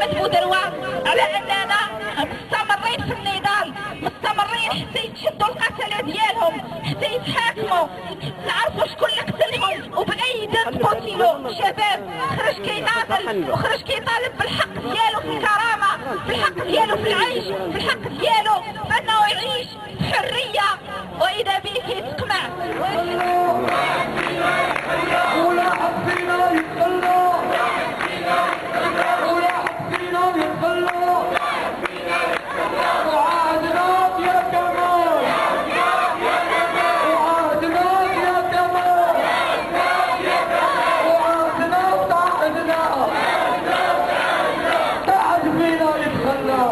محمد بودروان على اننا مستمرين في النضال، مستمرين حتى يتشدوا القتله ديالهم، حتى يتحاكموا، نعرفوا شكون اللي قتلهم وبايدات قتلوا. شباب خرج كيناضل وخرج كيطالب بالحق ديالو في الكرامه، بالحق ديالو في العيش، بالحق ديالو بانه يعيش بحريه، واذا به كيتقمع. ولا حبينا يتخلى، ولا حبينا يتخلى، وعادنا يا كمال، وعادنا يا كمال، وعادنا وتعهدنا، تعهد فينا يتخلى،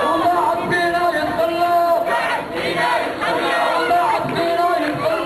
ولا حبينا يتخلى، ولا حبينا يتخلى،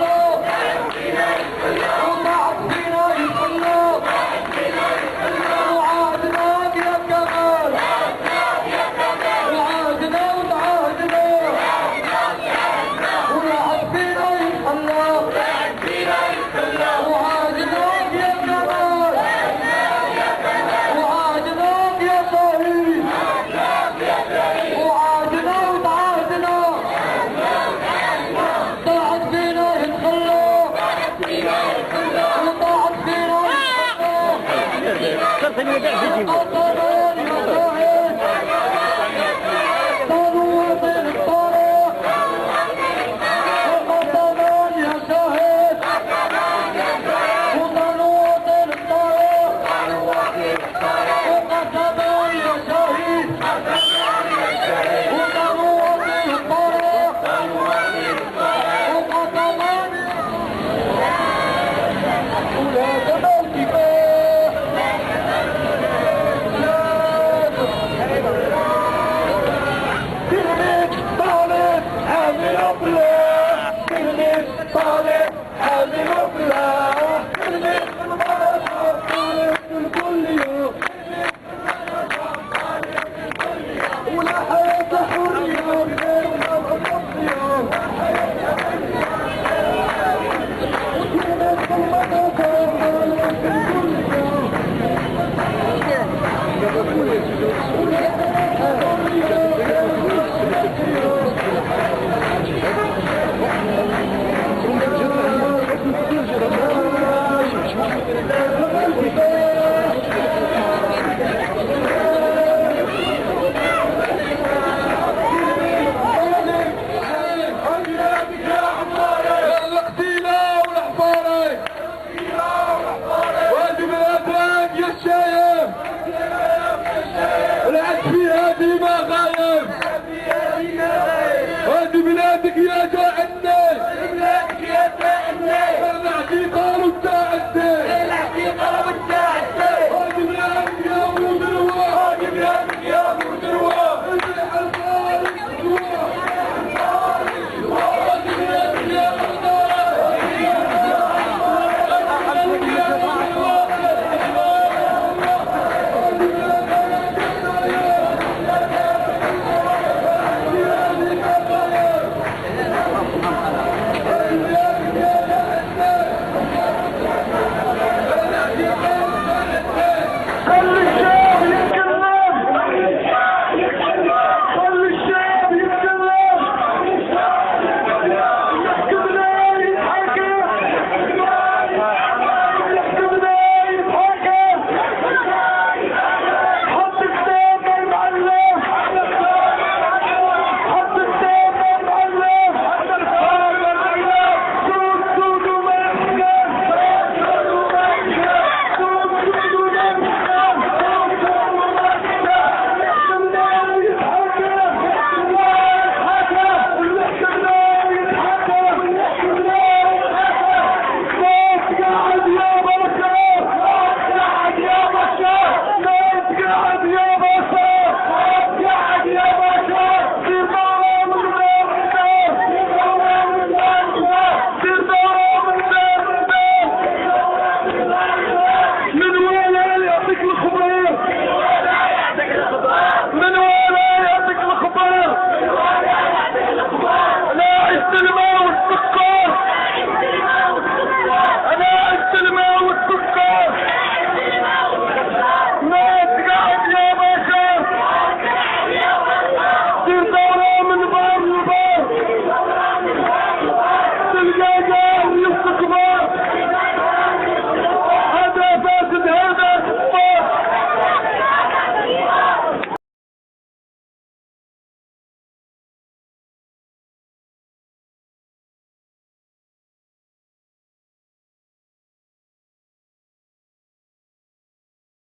ولا